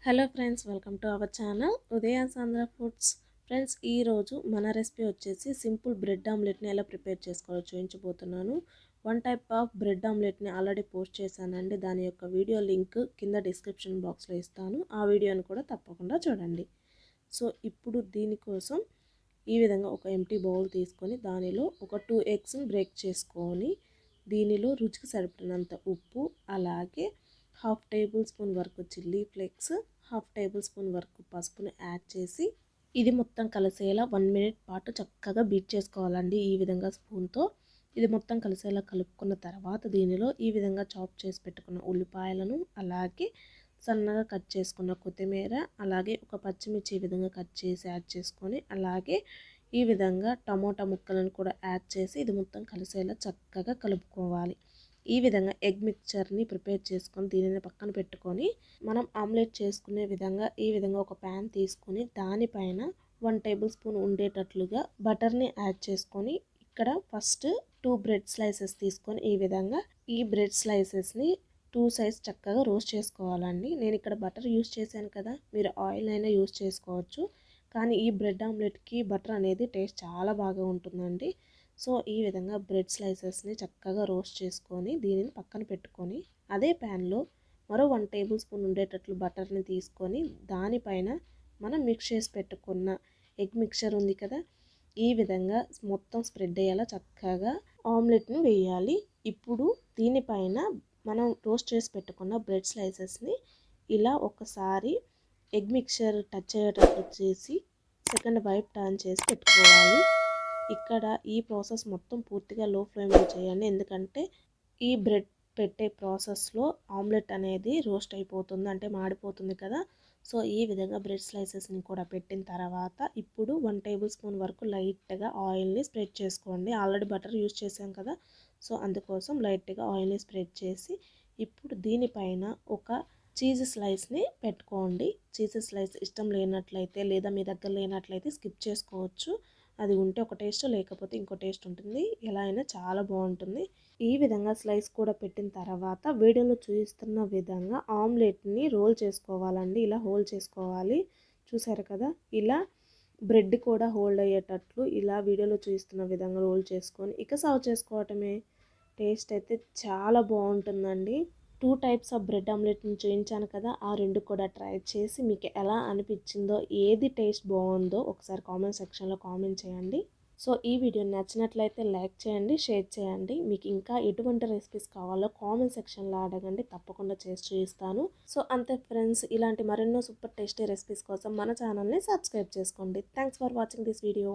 Hello friends, welcome to our channel Udaya Sandra foods. Friends, ఈరోజు మన recipe వచ్చేసి సింపుల్ బ్రెడ్ ఆమ్లెట్ని ఎలా ప్రిపేర్ చేసుకోవాలో చూపించబోతున్నాను. వన్ టైప్ ఆఫ్ బ్రెడ్ ఆమ్లెట్ని ఆల్రెడీ పోస్ట్ చేశానండి. దాని యొక్క వీడియో లింక్ కింద డిస్క్రిప్షన్ బాక్స్లో ఇస్తాను. ఆ వీడియోని కూడా తప్పకుండా చూడండి. సో ఇప్పుడు దీనికోసం ఈ విధంగా ఒక ఎంటీ బౌల్ తీసుకొని దానిలో ఒక 2 ఎగ్స్ని బ్రేక్ చేసుకొని దీనిలో రుచికి సరిపడినంత ఉప్పు, అలాగే హాఫ్ టేబుల్ స్పూన్ వరకు chilli flakes, half table spoon వరకు పసుపుని యాడ్ చేసి ఇది మొత్తం కలిసేలా 1 మినిట్ పాటు చక్కగా బీట్ చేసుకోవాలండి. ఈ విధంగా స్పూన్తో ఇది మొత్తం కలిసేలా కలుపుకున్న తర్వాత దీనిలో ఈ విధంగా చాప్ చేసి పెట్టుకున్న ఉల్లిపాయలను, అలాగే సన్నగా కట్ చేసుకున్న కొత్తిమీర, అలాగే ఒక పచ్చిమిర్చి ఈ విధంగా కట్ చేసి యాడ్ చేసుకొని, అలాగే ఈ విధంగా టమోటా ముక్కలను కూడా యాడ్ చేసి ఇది మొత్తం కలిసేలా చక్కగా కలుపుకోవాలి. ఈ విధంగా ఎగ్ మిక్చర్ని ప్రిపేర్ చేసుకొని దీనిని పక్కన పెట్టుకొని మనం ఆమ్లెట్ చేసుకునే విధంగా ఈ విధంగా ఒక ప్యాన్ తీసుకొని దానిపైన 1 టేబుల్ స్పూన్ ఉండేటట్లుగా బటర్ని యాడ్ చేసుకొని ఇక్కడ ఫస్ట్ 2 బ్రెడ్ స్లైసెస్ తీసుకొని ఈ విధంగా ఈ బ్రెడ్ స్లైసెస్ని 2 సైడ్స్ చక్కగా రోస్ట్ చేసుకోవాలండి. నేను ఇక్కడ బటర్ యూస్ చేశాను కదా, మీరు ఆయిల్ అయినా యూస్ చేసుకోవచ్చు. కానీ ఈ బ్రెడ్ ఆమ్లెట్కి బటర్ అనేది టేస్ట్ చాలా బాగా ఉంటుందండి. సో ఈ విధంగా బ్రెడ్ స్లైసెస్ని చక్కగా రోస్ట్ చేసుకొని దీనిని పక్కన పెట్టుకొని అదే ప్యాన్లో మరో 1 టేబుల్ స్పూన్ ఉండేటట్లు బటర్ని తీసుకొని దానిపైన మనం మిక్స్ చేసి పెట్టుకున్న ఎగ్ మిక్చర్ ఉంది కదా, ఈ విధంగా మొత్తం స్ప్రెడ్ అయ్యేలా చక్కగా ఆమ్లెట్ను వేయాలి. ఇప్పుడు దీనిపైన మనం రోస్ట్ చేసి పెట్టుకున్న బ్రెడ్ స్లైసెస్ని ఇలా ఒకసారి ఎగ్ మిక్చర్ టచ్ అయ్యేటట్లు చేసి సెకండ్ వైపు టర్న్ చేసి పెట్టుకోవాలి. ఇక్కడ ఈ ప్రాసెస్ మొత్తం పూర్తిగా లో ఫ్లేమ్లో చేయండి, ఎందుకంటే ఈ బ్రెడ్ పెట్టే ప్రాసెస్లో ఆమ్లెట్ అనేది రోస్ట్ అయిపోతుంది, అంటే మాడిపోతుంది కదా. సో ఈ విధంగా బ్రెడ్ స్లైసెస్ని కూడా పెట్టిన తర్వాత ఇప్పుడు 1 టేబుల్ స్పూన్ వరకు లైట్గా ఆయిల్ని స్ప్రెడ్ చేసుకోండి. ఆల్రెడీ బటర్ యూస్ చేసాం కదా, సో అందుకోసం లైట్గా ఆయిల్ని స్ప్రెడ్ చేసి ఇప్పుడు దీనిపైన ఒక చీజ్ స్లైస్ని పెట్టుకోండి. చీజ్ స్లైస్ ఇష్టం లేనట్లయితే లేదా మీ దగ్గర లేనట్లయితే స్కిప్ చేసుకోవచ్చు. అది ఉంటే ఒక టేస్ట్, లేకపోతే ఇంకో టేస్ట్ ఉంటుంది. ఎలా అయినా చాలా బాగుంటుంది. ఈ విధంగా స్లైస్ కూడా పెట్టిన తర్వాత వీడియోలో చూపిస్తున్న విధంగా ఆమ్లెట్ని రోల్ చేసుకోవాలండి. ఇలా హోల్డ్ చేసుకోవాలి. చూసారు కదా, ఇలా బ్రెడ్ కూడా హోల్డ్ అయ్యేటట్లు ఇలా వీడియోలో చూపిస్తున్న విధంగా రోల్ చేసుకొని ఇక సర్వ్ చేసుకోవటమే. టేస్ట్ అయితే చాలా బాగుంటుందండి. 2 టైప్స్ ఆఫ్ బ్రెడ్ ఆమ్లెట్ని చూపించాను కదా, ఆ 2 కూడా ట్రై చేసి మీకు ఎలా అనిపించిందో, ఏది టేస్ట్ బాగుందో ఒకసారి కామెంట్ సెక్షన్లో కామెంట్ చేయండి. సో ఈ వీడియో నచ్చినట్లయితే లైక్ చేయండి, షేర్ చేయండి. మీకు ఇంకా ఎటువంటి రెసిపీస్ కావాలో కామెంట్ సెక్షన్లో అడగండి, తప్పకుండా చేసి చూపిస్తాను. సో అంతే ఫ్రెండ్స్, ఇలాంటి మరెన్నో సూపర్ టేస్టీ రెసిపీస్ కోసం మన ఛానల్ని సబ్స్క్రైబ్ చేసుకోండి. Thanks for watching this video.